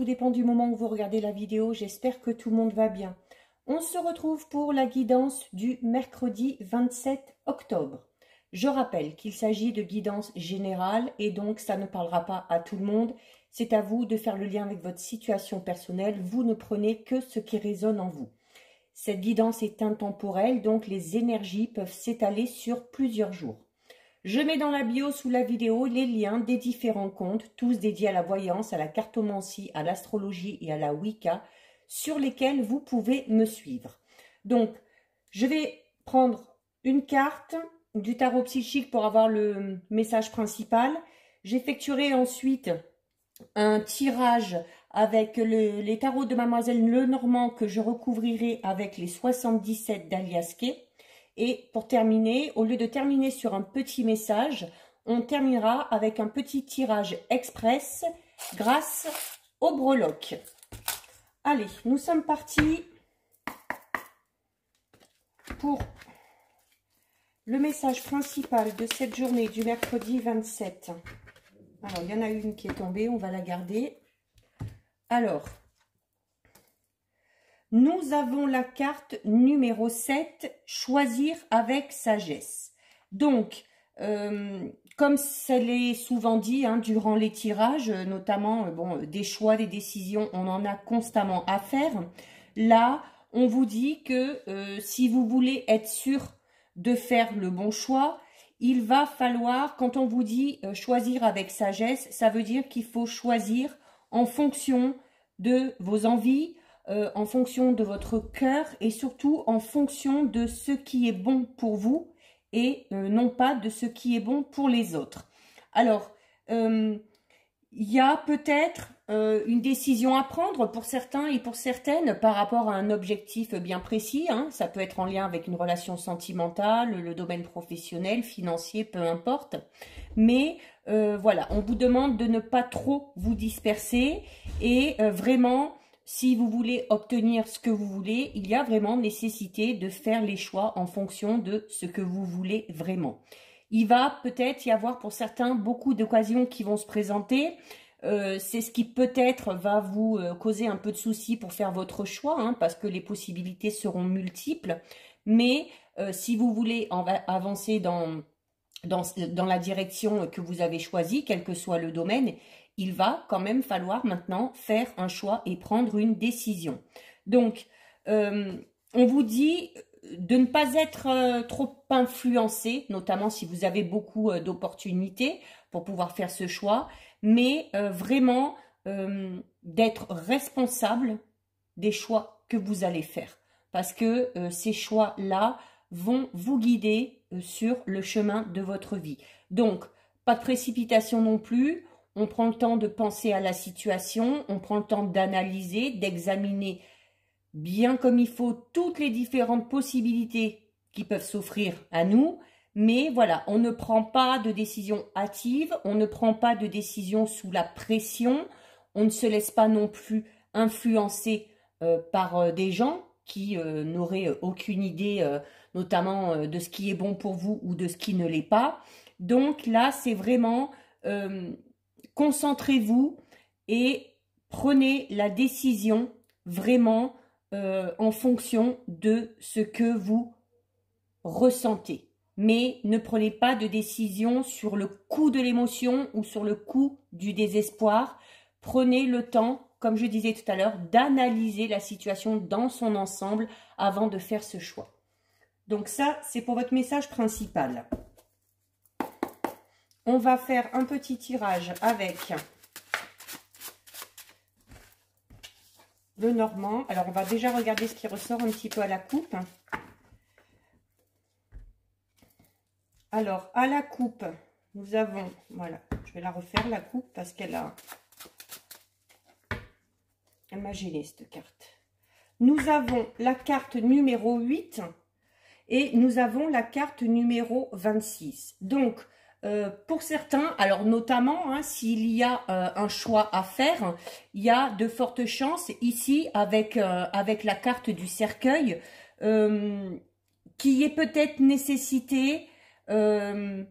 tout dépend du moment où vous regardez la vidéo. J'espère que tout le monde va bien. On se retrouve pour la guidance du mercredi 27 octobre. Je rappelle qu'il s'agit de guidance générale et donc ça ne parlera pas à tout le monde. C'est à vous de faire le lien avec votre situation personnelle. Vous ne prenez que ce qui résonne en vous. Cette guidance est intemporelle, donc les énergies peuvent s'étaler sur plusieurs jours. Je mets dans la bio sous la vidéo les liens des différents comptes, tous dédiés à la voyance, à la cartomancie, à l'astrologie et à la Wicca, sur lesquels vous pouvez me suivre. Donc, je vais prendre une carte du tarot psychique pour avoir le message principal. J'effectuerai ensuite un tirage avec les tarots de Mademoiselle Lenormand que je recouvrirai avec les 77 d'Alias Kay. Et pour terminer, au lieu de terminer sur un petit message, on terminera avec un petit tirage express grâce au breloque. Allez, nous sommes partis pour le message principal de cette journée du mercredi 27. Alors, il y en a une qui est tombée, on va la garder. Alors, nous avons la carte numéro 7, choisir avec sagesse. Donc, comme ça l'est souvent dit durant les tirages, notamment des choix, des décisions, on en a constamment à faire. Là, on vous dit que si vous voulez être sûr de faire le bon choix, il va falloir, quand on vous dit choisir avec sagesse, ça veut dire qu'il faut choisir en fonction de vos envies, en fonction de votre cœur et surtout en fonction de ce qui est bon pour vous et non pas de ce qui est bon pour les autres. Alors, il y a peut-être une décision à prendre pour certains et pour certaines par rapport à un objectif bien précis. Ça peut être en lien avec une relation sentimentale, le domaine professionnel, financier, peu importe. Mais voilà, on vous demande de ne pas trop vous disperser et vraiment... Si vous voulez obtenir ce que vous voulez, il y a vraiment nécessité de faire les choix en fonction de ce que vous voulez vraiment. Il va peut-être y avoir pour certains beaucoup d'occasions qui vont se présenter. C'est ce qui peut-être va vous causer un peu de soucis pour faire votre choix, parce que les possibilités seront multiples. Mais si vous voulez avancer dans la direction que vous avez choisie, quel que soit le domaine, il va quand même falloir maintenant faire un choix et prendre une décision. Donc, on vous dit de ne pas être trop influencé, notamment si vous avez beaucoup d'opportunités pour pouvoir faire ce choix, mais vraiment d'être responsable des choix que vous allez faire. Parce que ces choix-là vont vous guider sur le chemin de votre vie. Donc, pas de précipitation non plus. On prend le temps de penser à la situation, on prend le temps d'analyser, d'examiner bien comme il faut toutes les différentes possibilités qui peuvent s'offrir à nous. Mais voilà, on ne prend pas de décision hâtive, on ne prend pas de décision sous la pression, on ne se laisse pas non plus influencer par des gens qui n'auraient aucune idée, notamment de ce qui est bon pour vous ou de ce qui ne l'est pas. Donc là, c'est vraiment... concentrez-vous et prenez la décision vraiment en fonction de ce que vous ressentez. Mais ne prenez pas de décision sur le coup de l'émotion ou sur le coup du désespoir. Prenez le temps, comme je disais tout à l'heure, d'analyser la situation dans son ensemble avant de faire ce choix. Donc ça, c'est pour votre message principal. On va faire un petit tirage avec le Normand. Alors, on va déjà regarder ce qui ressort un petit peu à la coupe. Alors, à la coupe, nous avons... Voilà, je vais la refaire, la coupe, parce qu'elle a... Elle m'a gêné, cette carte. Nous avons la carte numéro 8 et nous avons la carte numéro 26. Donc... pour certains, alors notamment s'il y a un choix à faire, il y a de fortes chances ici avec la carte du cercueil qu'il y ait peut-être nécessité de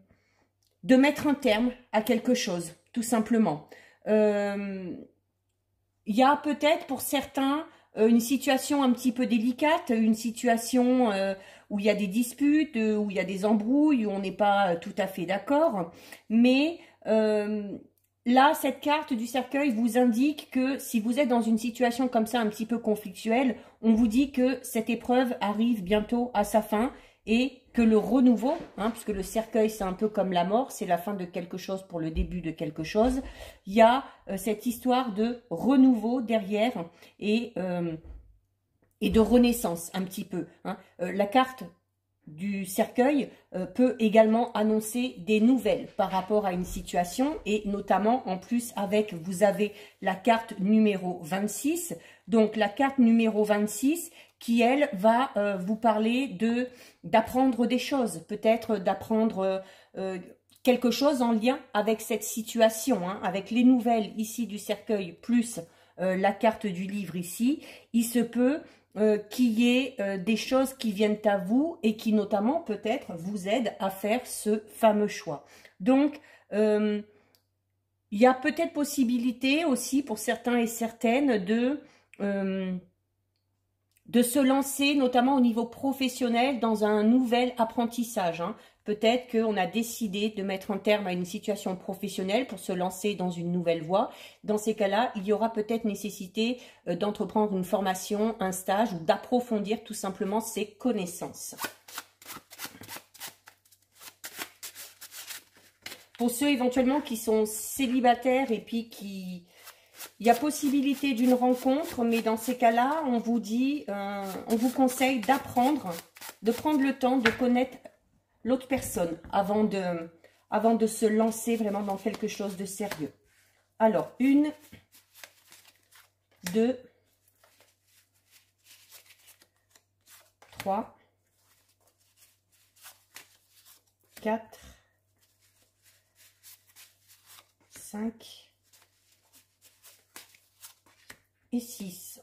mettre un terme à quelque chose, tout simplement. il y a peut-être pour certains une situation un petit peu délicate, une situation où il y a des disputes, où il y a des embrouilles, où on n'est pas tout à fait d'accord. Mais là, cette carte du cercueil vous indique que si vous êtes dans une situation comme ça un petit peu conflictuelle, on vous dit que cette épreuve arrive bientôt à sa fin et que le renouveau, puisque le cercueil c'est un peu comme la mort, c'est la fin de quelque chose pour le début de quelque chose, il y a cette histoire de renouveau derrière et de renaissance un petit peu. La carte du cercueil peut également annoncer des nouvelles par rapport à une situation et notamment en plus avec, vous avez la carte numéro 26, donc la carte numéro 26 qui elle va vous parler d'apprendre des choses, peut-être d'apprendre quelque chose en lien avec cette situation, avec les nouvelles ici du cercueil plus la carte du livre ici, il se peut qu'il y ait des choses qui viennent à vous et qui notamment peut-être vous aident à faire ce fameux choix. Donc, il y a peut-être possibilité aussi pour certains et certaines de se lancer notamment au niveau professionnel dans un nouvel apprentissage. Peut-être qu'on a décidé de mettre un terme à une situation professionnelle pour se lancer dans une nouvelle voie. Dans ces cas-là, il y aura peut-être nécessité d'entreprendre une formation, un stage ou d'approfondir tout simplement ses connaissances. Pour ceux éventuellement qui sont célibataires et puis qui... Il y a possibilité d'une rencontre, mais dans ces cas-là, on vous dit, on vous conseille d'apprendre, de prendre le temps de connaître l'autre personne avant de se lancer vraiment dans quelque chose de sérieux. Alors, 1, 2, 3, 4, 5 et 6.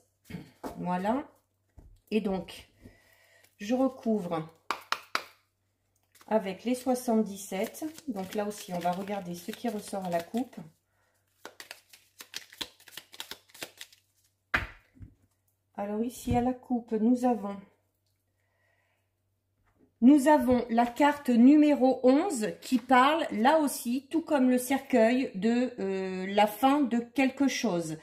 Voilà. Et donc, je recouvre avec les 77. Donc là aussi, on va regarder ce qui ressort à la coupe. Alors ici, à la coupe, nous avons la carte numéro 11 qui parle, là aussi, tout comme le cercueil, de la fin de quelque chose.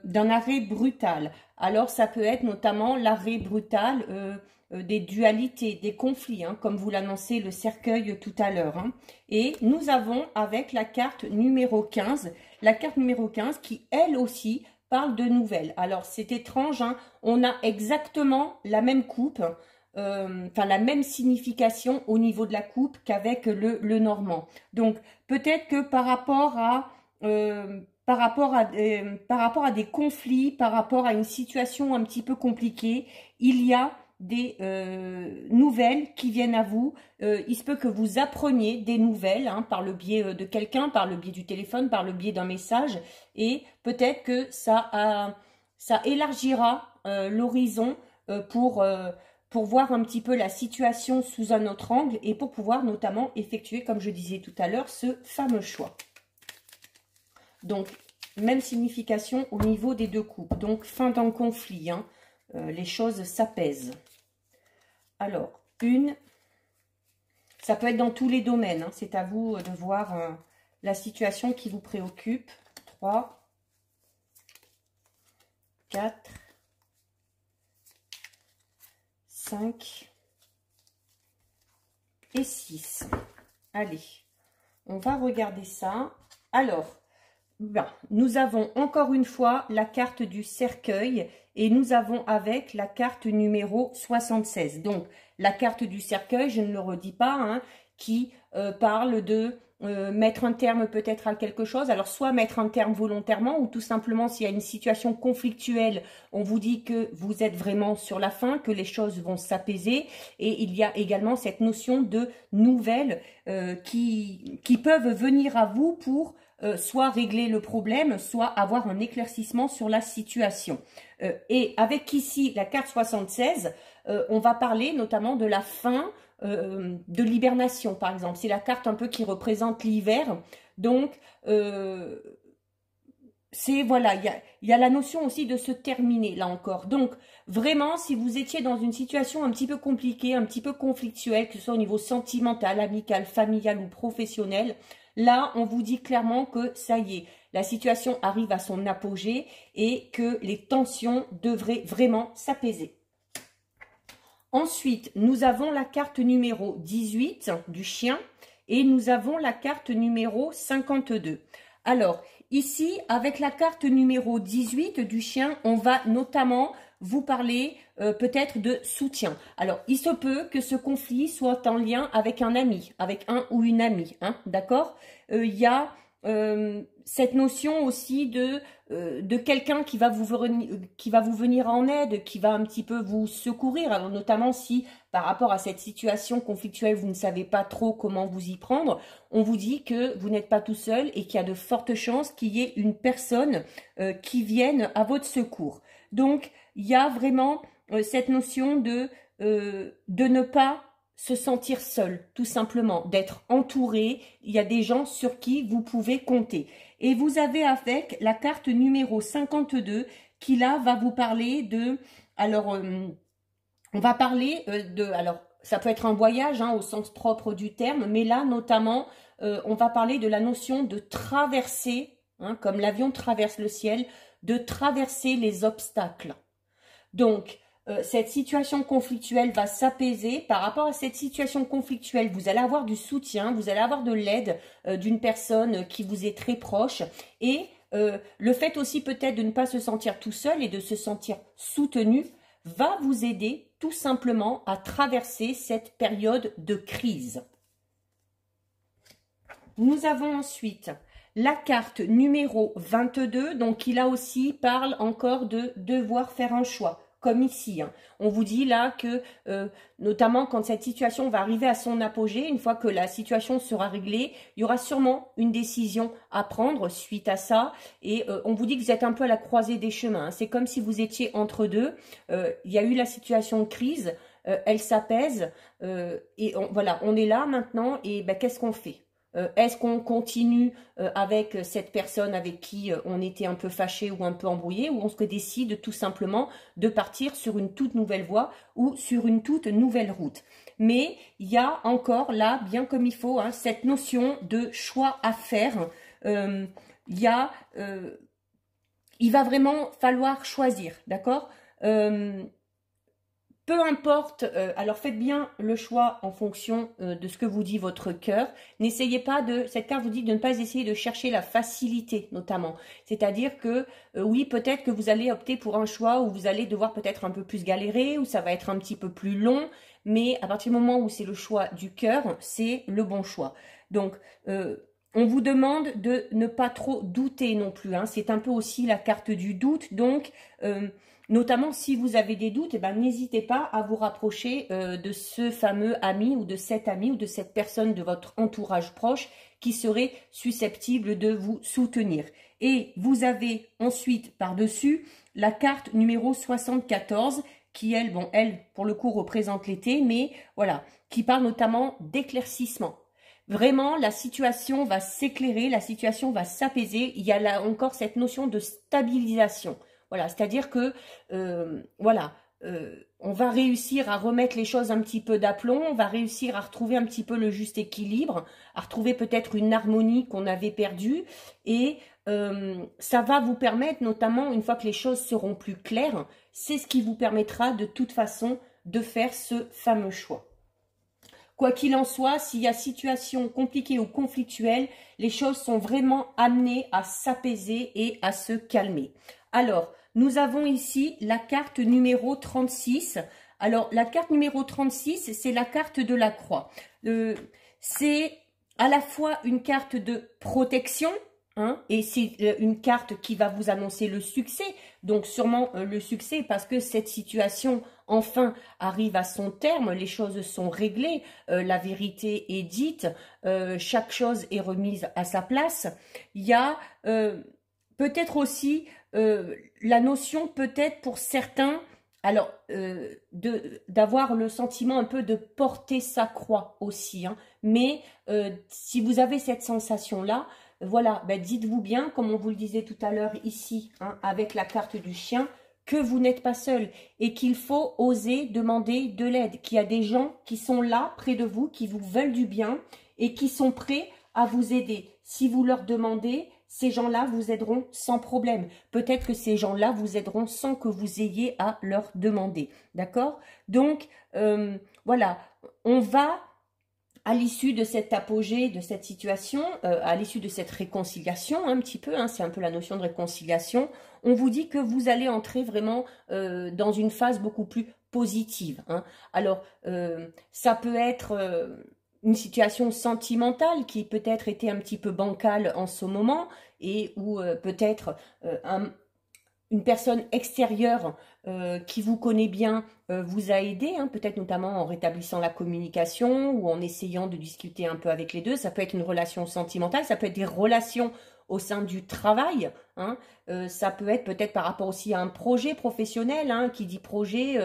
D'un arrêt brutal. Alors, ça peut être notamment l'arrêt brutal des dualités, des conflits, comme vous l'annoncez le cercueil tout à l'heure. Et nous avons avec la carte numéro 15, la carte numéro 15 qui, elle aussi, parle de nouvelles. Alors, c'est étrange, on a exactement la même coupe, enfin la même signification au niveau de la coupe qu'avec le normand. Donc, peut-être que par rapport à des conflits, par rapport à une situation un petit peu compliquée, il y a des nouvelles qui viennent à vous. Il se peut que vous appreniez des nouvelles par le biais de quelqu'un, par le biais du téléphone, par le biais d'un message. Et peut-être que ça élargira l'horizon pour voir un petit peu la situation sous un autre angle et pour pouvoir notamment effectuer, comme je disais tout à l'heure, ce fameux choix. Donc, même signification au niveau des deux coupes. Donc, fin d'un conflit. Les choses s'apaisent. Alors, ça peut être dans tous les domaines. C'est à vous de voir la situation qui vous préoccupe. 3, 4, 5 et 6. Allez, on va regarder ça. Alors, nous avons encore une fois la carte du cercueil et nous avons avec la carte numéro 76. Donc, la carte du cercueil, je ne le redis pas, qui parle de mettre un terme peut-être à quelque chose. Alors, soit mettre un terme volontairement ou tout simplement s'il y a une situation conflictuelle, on vous dit que vous êtes vraiment sur la fin, que les choses vont s'apaiser. Et il y a également cette notion de nouvelles qui peuvent venir à vous pour soit régler le problème, soit avoir un éclaircissement sur la situation. Et avec ici la carte 76, on va parler notamment de la fin de l'hibernation, par exemple. C'est la carte un peu qui représente l'hiver. Donc, c'est, voilà, il y a la notion aussi de se terminer, là encore. Donc, vraiment, si vous étiez dans une situation un petit peu compliquée, un petit peu conflictuelle, que ce soit au niveau sentimental, amical, familial ou professionnel, là, on vous dit clairement que ça y est, la situation arrive à son apogée et que les tensions devraient vraiment s'apaiser. Ensuite, nous avons la carte numéro 18 du chien et nous avons la carte numéro 52. Alors, ici, avec la carte numéro 18 du chien, on va notamment vous parler peut-être de soutien. Alors, il se peut que ce conflit soit en lien avec un ami, avec un ou une amie, hein, d'accord? Il y a cette notion aussi de quelqu'un qui va vous venir en aide, qui va un petit peu vous secourir, alors notamment si par rapport à cette situation conflictuelle, vous ne savez pas trop comment vous y prendre, on vous dit que vous n'êtes pas tout seul et qu'il y a de fortes chances qu'il y ait une personne qui vienne à votre secours. Donc, il y a vraiment cette notion de ne pas se sentir seul, tout simplement, d'être entouré. Il y a des gens sur qui vous pouvez compter. Et vous avez avec la carte numéro 52 qui là va vous parler de... Alors, on va parler de... Alors, ça peut être un voyage hein, au sens propre du terme, mais là, notamment, on va parler de la notion de traverser, hein, comme l'avion traverse le ciel, de traverser les obstacles. Donc, cette situation conflictuelle va s'apaiser. Par rapport à cette situation conflictuelle, vous allez avoir du soutien, vous allez avoir de l'aide d'une personne qui vous est très proche. Et le fait aussi peut-être de ne pas se sentir tout seul et de se sentir soutenu va vous aider tout simplement à traverser cette période de crise. Nous avons ensuite la carte numéro 22, donc qui là aussi parle encore de devoir faire un choix. Comme ici, hein. On vous dit là que, notamment quand cette situation va arriver à son apogée, une fois que la situation sera réglée, il y aura sûrement une décision à prendre suite à ça. Et on vous dit que vous êtes un peu à la croisée des chemins, hein. C'est comme si vous étiez entre deux. Il y a eu la situation de crise, elle s'apaise. Et voilà, on est là maintenant et ben, qu'est-ce qu'on fait? Est-ce qu'on continue avec cette personne avec qui on était un peu fâché ou un peu embrouillé, ou on se décide tout simplement de partir sur une toute nouvelle voie ou sur une toute nouvelle route? Mais il y a encore là, bien comme il faut, hein, cette notion de choix à faire. Il va vraiment falloir choisir, d'accord? Peu importe, alors faites bien le choix en fonction de ce que vous dit votre cœur. N'essayez pas de, cette carte vous dit de ne pas essayer de chercher la facilité notamment. C'est-à-dire que oui, peut-être que vous allez opter pour un choix où vous allez devoir peut-être un peu plus galérer, où ça va être un petit peu plus long, mais à partir du moment où c'est le choix du cœur, c'est le bon choix. Donc, on vous demande de ne pas trop douter non plus, hein. C'est un peu aussi la carte du doute, donc... notamment si vous avez des doutes, eh ben, n'hésitez pas à vous rapprocher de ce fameux ami ou de cette personne de votre entourage proche qui serait susceptible de vous soutenir. Et vous avez ensuite par-dessus la carte numéro 74 qui, elle, bon, elle, pour le coup, représente l'été, mais voilà, qui parle notamment d'éclaircissement. Vraiment, la situation va s'éclairer, la situation va s'apaiser. Il y a là encore cette notion de stabilisation. Voilà, c'est-à-dire que, voilà, on va réussir à remettre les choses un petit peu d'aplomb, on va réussir à retrouver un petit peu le juste équilibre, à retrouver peut-être une harmonie qu'on avait perdue, et ça va vous permettre, notamment une fois que les choses seront plus claires, c'est ce qui vous permettra de toute façon de faire ce fameux choix. Quoi qu'il en soit, s'il y a situation compliquée ou conflictuelle, les choses sont vraiment amenées à s'apaiser et à se calmer. Alors, nous avons ici la carte numéro 36. Alors, la carte numéro 36, c'est la carte de la croix. C'est à la fois une carte de protection, hein, et c'est une carte qui va vous annoncer le succès. Donc, sûrement le succès parce que cette situation, enfin, arrive à son terme. Les choses sont réglées, la vérité est dite, chaque chose est remise à sa place. Il y a peut-être aussi... la notion peut-être pour certains, alors d'avoir le sentiment un peu de porter sa croix aussi, hein, mais si vous avez cette sensation-là, voilà, ben dites-vous bien, comme on vous le disait tout à l'heure ici, hein, avec la carte du chien, que vous n'êtes pas seul et qu'il faut oser demander de l'aide, qu'il y a des gens qui sont là près de vous, qui vous veulent du bien et qui sont prêts à vous aider. Si vous leur demandez, ces gens-là vous aideront sans problème. Peut-être que ces gens-là vous aideront sans que vous ayez à leur demander. D'accord? Donc, voilà, on va, à l'issue de cet apogée, de cette situation, à l'issue de cette réconciliation, un petit peu, hein, c'est un peu la notion de réconciliation, on vous dit que vous allez entrer vraiment dans une phase beaucoup plus positive. Hein. Alors, ça peut être une situation sentimentale qui peut-être était un petit peu bancale en ce moment et où peut-être une personne extérieure qui vous connaît bien vous a aidé, hein, peut-être notamment en rétablissant la communication ou en essayant de discuter un peu avec les deux. Ça peut être une relation sentimentale, ça peut être des relations au sein du travail, hein. Ça peut être peut-être par rapport aussi à un projet professionnel, hein, qui dit projet,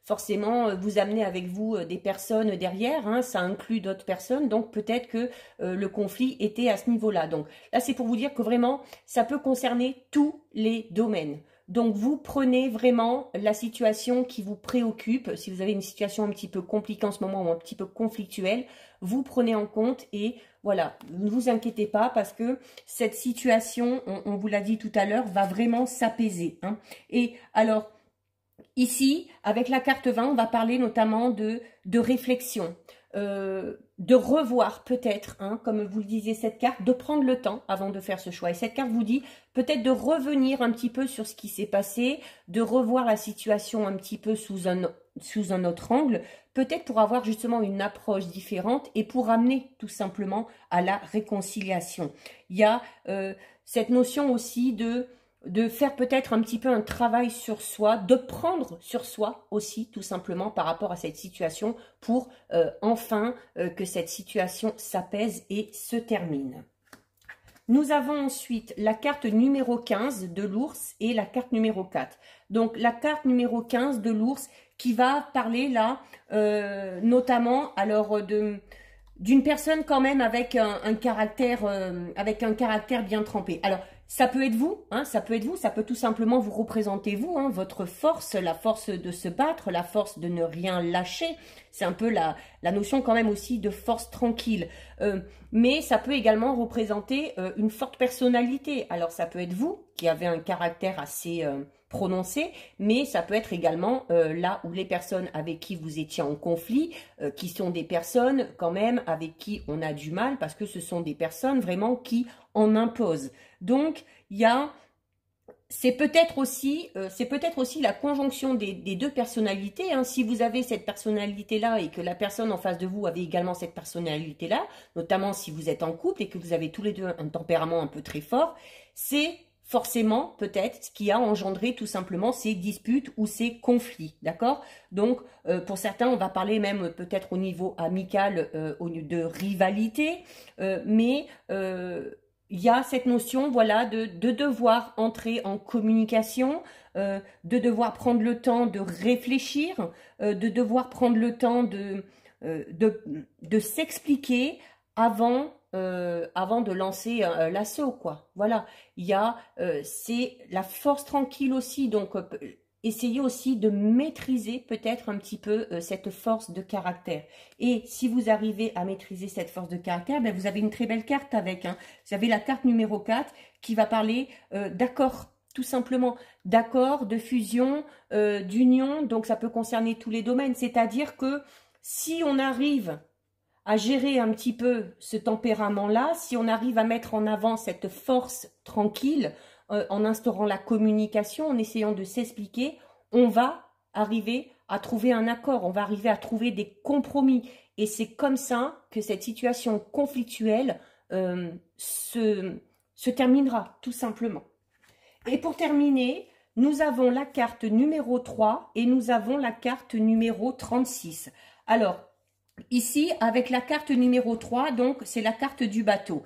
forcément vous amenez avec vous des personnes derrière, hein, ça inclut d'autres personnes, donc peut-être que le conflit était à ce niveau-là. Donc là c'est pour vous dire que vraiment ça peut concerner tous les domaines. Donc, vous prenez vraiment la situation qui vous préoccupe. Si vous avez une situation un petit peu compliquée en ce moment ou un petit peu conflictuelle, vous prenez en compte et voilà, ne vous inquiétez pas parce que cette situation, on vous l'a dit tout à l'heure, va vraiment s'apaiser. Hein. Et alors, ici, avec la carte 20, on va parler notamment de réflexion. De revoir peut-être, hein, comme vous le disiez cette carte, de prendre le temps avant de faire ce choix. Et cette carte vous dit peut-être de revenir un petit peu sur ce qui s'est passé, de revoir la situation un petit peu sous un autre angle, peut-être pour avoir justement une approche différente et pour amener tout simplement à la réconciliation. Il y a cette notion aussi de faire peut-être un petit peu un travail sur soi, de prendre sur soi aussi, tout simplement, par rapport à cette situation, pour enfin que cette situation s'apaise et se termine. Nous avons ensuite la carte numéro 15 de l'ours et la carte numéro 4. Donc, la carte numéro 15 de l'ours qui va parler là, notamment, alors, d'une personne quand même avec un caractère bien trempé. Alors, ça peut être vous, hein, ça peut tout simplement vous représenter vous, hein, votre force, la force de se battre, la force de ne rien lâcher. C'est un peu la notion quand même aussi de force tranquille. Mais ça peut également représenter une forte personnalité. Alors ça peut être vous qui avez un caractère assez prononcé, mais ça peut être également là où les personnes avec qui vous étiez en conflit, qui sont des personnes quand même avec qui on a du mal parce que ce sont des personnes vraiment qui en imposent. Donc il y a c'est peut-être aussi la conjonction des deux personnalités. Hein. Si vous avez cette personnalité-là et que la personne en face de vous avait également cette personnalité-là, notamment si vous êtes en couple et que vous avez tous les deux un tempérament un peu très fort, c'est forcément peut-être ce qui a engendré tout simplement ces disputes ou ces conflits, d'accord? Donc, pour certains, on va parler même peut-être au niveau amical, de rivalité, mais il y a cette notion, voilà, de devoir entrer en communication, de devoir prendre le temps de réfléchir, de devoir prendre le temps de s'expliquer avant de lancer l'assaut, quoi. Voilà, il y a, c'est la force tranquille aussi, donc essayez aussi de maîtriser peut-être un petit peu cette force de caractère. Et si vous arrivez à maîtriser cette force de caractère, ben vous avez une très belle carte avec. Hein. Vous avez la carte numéro 4 qui va parler d'accord, tout simplement. D'accord, de fusion, d'union, donc ça peut concerner tous les domaines. C'est-à-dire que si on arrive à gérer un petit peu ce tempérament-là, si on arrive à mettre en avant cette force tranquille, en instaurant la communication, en essayant de s'expliquer, on va arriver à trouver un accord, on va arriver à trouver des compromis. Et c'est comme ça que cette situation conflictuelle se terminera, tout simplement. Et pour terminer, nous avons la carte numéro 3 et nous avons la carte numéro 36. Alors, ici, avec la carte numéro 3, donc c'est la carte du bateau.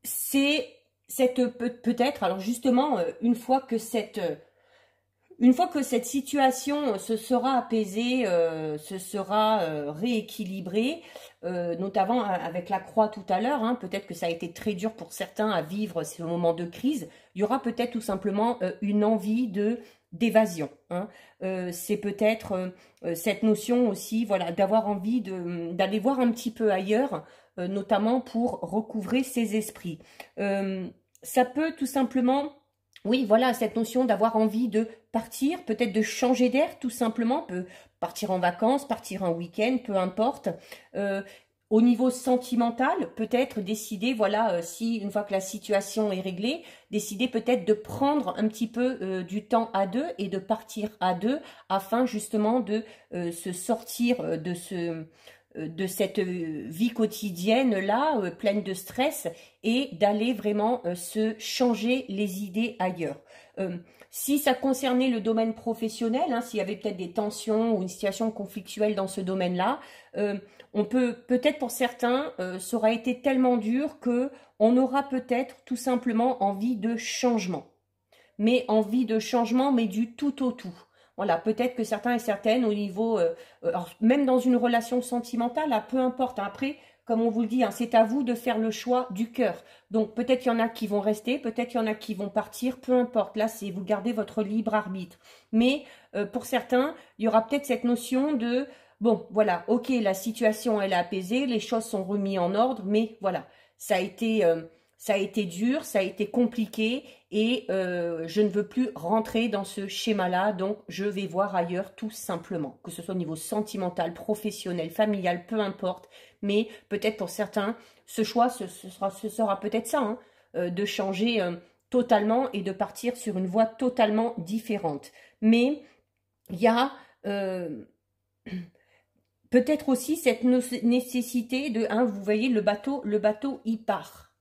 C'est peut-être, alors justement, une fois que cette une fois que cette situation se sera apaisée, se sera rééquilibrée, notamment avec la croix tout à l'heure, hein, peut-être que ça a été très dur pour certains à vivre ces moments de crise, il y aura peut-être tout simplement une envie d'évasion. Hein. C'est peut-être cette notion aussi, voilà, d'avoir envie d'aller voir un petit peu ailleurs, notamment pour recouvrer ses esprits. Ça peut tout simplement... Oui, voilà, cette notion d'avoir envie de partir, peut-être de changer d'air, tout simplement, peut partir en vacances, partir en week-end, peu importe. Au niveau sentimental, peut-être décider, voilà, si une fois que la situation est réglée, décider peut-être de prendre un petit peu du temps à deux et de partir à deux afin justement de se sortir de cette vie quotidienne là, pleine de stress, et d'aller vraiment se changer les idées ailleurs. Si ça concernait le domaine professionnel, hein, s'il y avait peut-être des tensions ou une situation conflictuelle dans ce domaine-là, on peut-être pour certains, ça aura été tellement dur que on aura peut-être tout simplement envie de changement. Mais envie de changement, mais du tout au tout. Voilà, peut-être que certains et certaines au niveau, alors, même dans une relation sentimentale, là, peu importe. Hein, après, comme on vous le dit, hein, c'est à vous de faire le choix du cœur. Donc peut-être qu'il y en a qui vont rester, peut-être qu'il y en a qui vont partir, peu importe. Là, c'est vous gardez votre libre arbitre. Mais pour certains, il y aura peut-être cette notion de, bon, voilà, ok, la situation elle est apaisée, les choses sont remises en ordre, mais voilà, ça a été dur, ça a été compliqué et je ne veux plus rentrer dans ce schéma-là, donc je vais voir ailleurs tout simplement, que ce soit au niveau sentimental, professionnel, familial, peu importe, mais peut-être pour certains, ce choix, ce sera peut-être ça, hein, de changer totalement et de partir sur une voie totalement différente. Mais il y a peut-être aussi cette nécessité de, hein, vous voyez, le bateau, il part.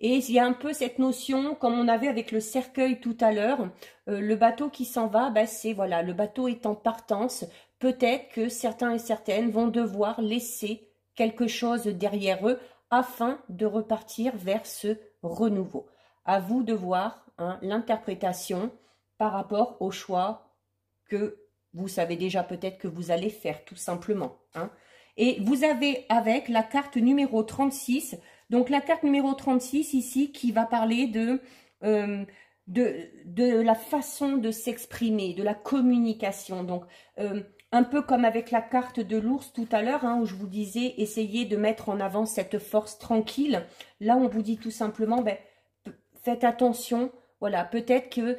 Et il y a un peu cette notion, comme on avait avec le cercueil tout à l'heure, le bateau qui s'en va, ben c'est voilà, le bateau est en partance. Peut-être que certains et certaines vont devoir laisser quelque chose derrière eux afin de repartir vers ce renouveau. À vous de voir, hein, l'interprétation par rapport au choix que vous savez déjà peut-être que vous allez faire, tout simplement. Hein. Et vous avez avec la carte numéro 36, donc la carte numéro 36 ici qui va parler de la façon de s'exprimer, de la communication. Donc un peu comme avec la carte de l'ours tout à l'heure, hein, où je vous disais essayez de mettre en avant cette force tranquille. Là on vous dit tout simplement, ben, faites attention, voilà, peut-être que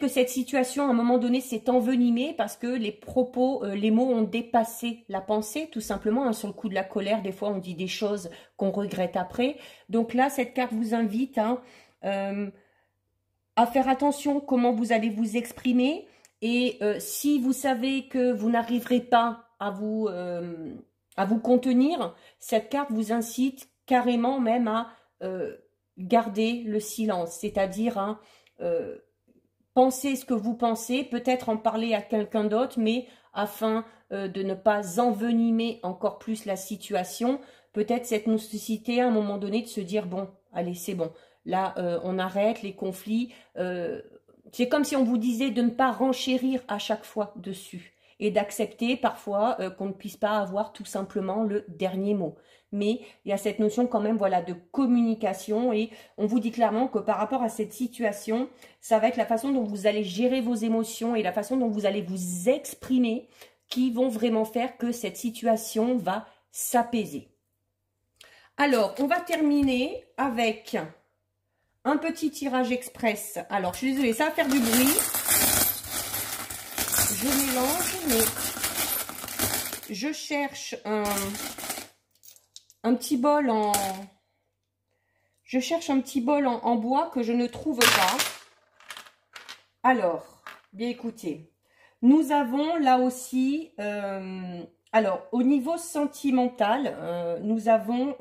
cette situation, à un moment donné, s'est envenimée parce que les propos, les mots ont dépassé la pensée, tout simplement. Hein, sur le coup de la colère, des fois, on dit des choses qu'on regrette après. Donc là, cette carte vous invite, hein, à faire attention comment vous allez vous exprimer. Et si vous savez que vous n'arriverez pas à vous contenir, cette carte vous incite carrément même à garder le silence. C'est-à-dire... Hein, pensez ce que vous pensez, peut-être en parler à quelqu'un d'autre, mais afin de ne pas envenimer encore plus la situation, peut-être cette nécessité à un moment donné de se dire, bon, allez, c'est bon, là, on arrête les conflits. C'est comme si on vous disait de ne pas renchérir à chaque fois dessus et d'accepter parfois qu'on ne puisse pas avoir tout simplement le dernier mot. Mais il y a cette notion quand même, voilà, de communication, et on vous dit clairement que par rapport à cette situation, ça va être la façon dont vous allez gérer vos émotions et la façon dont vous allez vous exprimer qui vont vraiment faire que cette situation va s'apaiser. Alors, on va terminer avec un petit tirage express. Alors, je suis désolée, ça va faire du bruit. Je mélange, mais je cherche un petit bol en... Je cherche un petit bol en bois que je ne trouve pas. Alors, bien écoutez, nous avons là aussi... alors, au niveau sentimental, nous avons...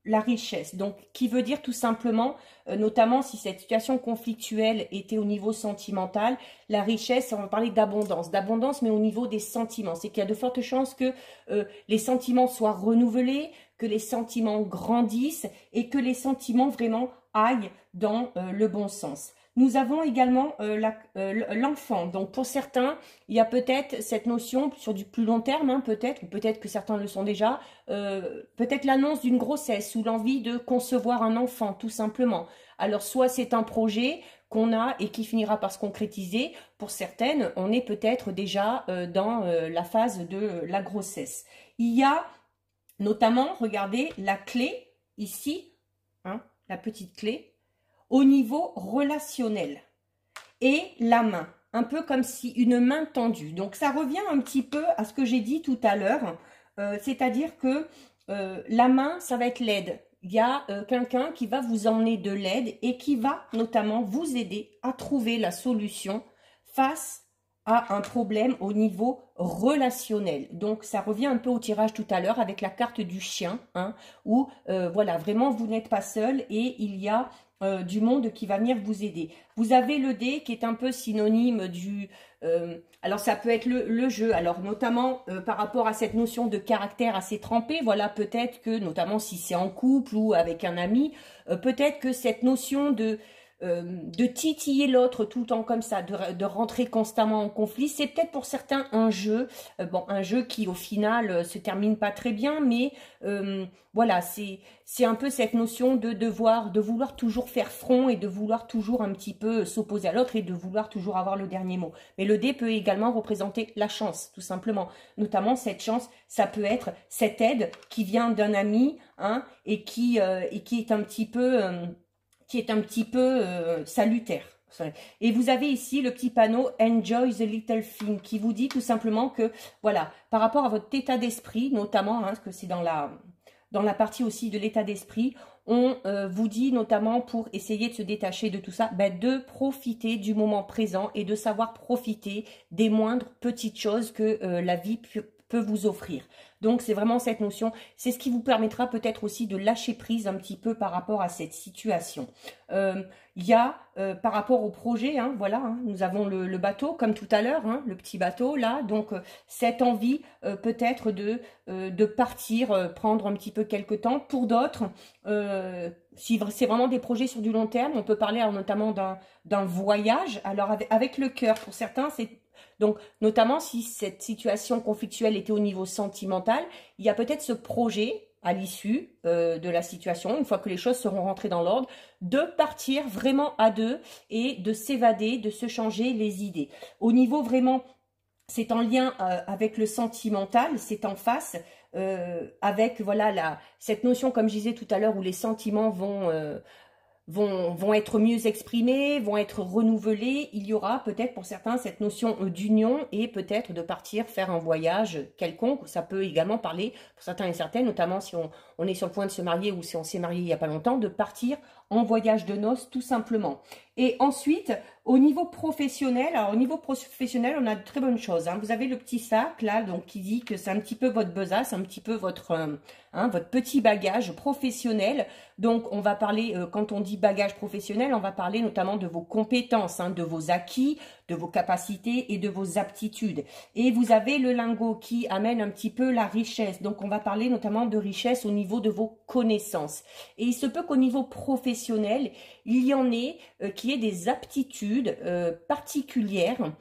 la richesse, donc qui veut dire tout simplement, notamment si cette situation conflictuelle était au niveau sentimental, la richesse, on va parler d'abondance, mais au niveau des sentiments. C'est qu'il y a de fortes chances que les sentiments soient renouvelés, que les sentiments grandissent et que les sentiments vraiment aillent dans le bon sens. nous avons également l'enfant. Donc pour certains, il y a peut-être cette notion sur du plus long terme, hein, peut-être, ou peut-être que certains le sont déjà, peut-être l'annonce d'une grossesse ou l'envie de concevoir un enfant, tout simplement. Alors soit c'est un projet qu'on a et qui finira par se concrétiser. Pour certaines, on est peut-être déjà dans la phase de la grossesse. Il y a notamment, regardez, la clé ici, hein, la petite clé, au niveau relationnel. Et la main, un peu comme si une main tendue. Donc ça revient un petit peu à ce que j'ai dit tout à l'heure, c'est-à-dire que la main, ça va être l'aide. Il y a quelqu'un qui va vous emmener de l'aide et qui va notamment vous aider à trouver la solution face à un problème au niveau relationnel. Donc ça revient un peu au tirage tout à l'heure avec la carte du chien, hein, où voilà, vraiment vous n'êtes pas seul et il y a du monde qui va venir vous aider. Vous avez le dé qui est un peu synonyme du... alors ça peut être le jeu, alors notamment par rapport à cette notion de caractère assez trempé, voilà, peut-être que, notamment si c'est en couple ou avec un ami, peut-être que cette notion de titiller l'autre tout le temps comme ça, de rentrer constamment en conflit, c'est peut-être pour certains un jeu, bon, un jeu qui au final se termine pas très bien, mais voilà, c'est un peu cette notion de vouloir toujours faire front et de vouloir toujours un petit peu s'opposer à l'autre et de vouloir toujours avoir le dernier mot. Mais le dé peut également représenter la chance, tout simplement. Notamment cette chance, ça peut être cette aide qui vient d'un ami, hein, et qui est un petit peu salutaire. Et vous avez ici le petit panneau « Enjoy the little thing » qui vous dit tout simplement que, voilà, par rapport à votre état d'esprit, notamment, hein, parce que c'est dans la partie aussi de l'état d'esprit, on vous dit notamment pour essayer de se détacher de tout ça, ben, de profiter du moment présent et de savoir profiter des moindres petites choses que la vie peut vous offrir. Donc c'est vraiment cette notion, c'est ce qui vous permettra peut-être aussi de lâcher prise un petit peu par rapport à cette situation. Il y a par rapport au projet, hein, voilà, hein, nous avons le bateau comme tout à l'heure, hein, le petit bateau là, donc cette envie peut-être de partir, prendre un petit peu quelques temps. Pour d'autres, si c'est vraiment des projets sur du long terme, on peut parler alors, notamment d'un voyage, alors avec le cœur, pour certains c'est... Donc, notamment si cette situation conflictuelle était au niveau sentimental, il y a peut-être ce projet à l'issue de la situation, une fois que les choses seront rentrées dans l'ordre, de partir vraiment à deux et de s'évader, de se changer les idées. Au niveau vraiment, c'est en lien avec le sentimental, c'est en face avec voilà cette notion, comme je disais tout à l'heure, où les sentiments vont être mieux exprimés, vont être renouvelés. Il y aura peut-être pour certains cette notion d'union et peut-être de partir faire un voyage quelconque. Ça peut également parler pour certains et certaines, notamment si on est sur le point de se marier ou si on s'est marié il n'y a pas longtemps, de partir en voyage de noces tout simplement. Et ensuite, au niveau professionnel, alors au niveau professionnel, on a de très bonnes choses, hein. Vous avez le petit sac là, donc qui dit que c'est un petit peu votre besace, un petit peu votre petit bagage professionnel. Donc on va parler, quand on dit bagage professionnel, on va parler notamment de vos compétences, hein, de vos acquis, de vos capacités et de vos aptitudes. Et vous avez le lingot qui amène un petit peu la richesse. Donc on va parler notamment de richesse au niveau de vos connaissances. Et il se peut qu'au niveau professionnel, il y en ait qui aient des aptitudes particulières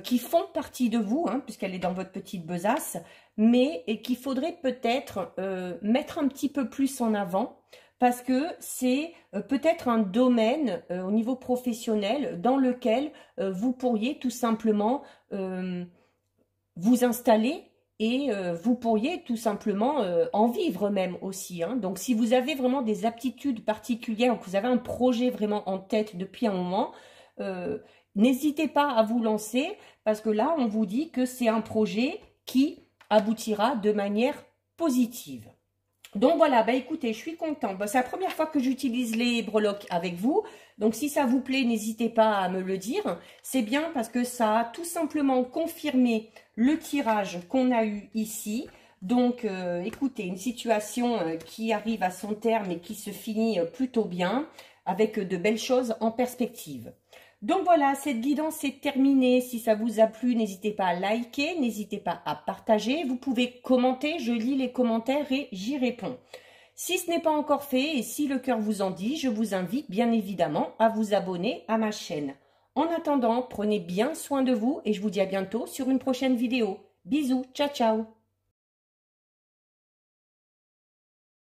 qui font partie de vous, hein, puisqu'elle est dans votre petite besace, mais qu'il faudrait peut-être mettre un petit peu plus en avant, parce que c'est peut-être un domaine au niveau professionnel dans lequel vous pourriez tout simplement vous installer et vous pourriez tout simplement en vivre même aussi, hein. Donc si vous avez vraiment des aptitudes particulières ou que vous avez un projet vraiment en tête depuis un moment, n'hésitez pas à vous lancer, parce que là on vous dit que c'est un projet qui aboutira de manière positive. Donc voilà, bah écoutez, je suis contente. Bah, c'est la première fois que j'utilise les breloques avec vous. Donc si ça vous plaît, n'hésitez pas à me le dire. C'est bien parce que ça a tout simplement confirmé le tirage qu'on a eu ici. Donc écoutez, une situation qui arrive à son terme et qui se finit plutôt bien, avec de belles choses en perspective. Donc voilà, cette guidance est terminée. Si ça vous a plu, n'hésitez pas à liker, n'hésitez pas à partager. Vous pouvez commenter, je lis les commentaires et j'y réponds. Si ce n'est pas encore fait et si le cœur vous en dit, je vous invite bien évidemment à vous abonner à ma chaîne. En attendant, prenez bien soin de vous et je vous dis à bientôt sur une prochaine vidéo. Bisous, ciao ciao!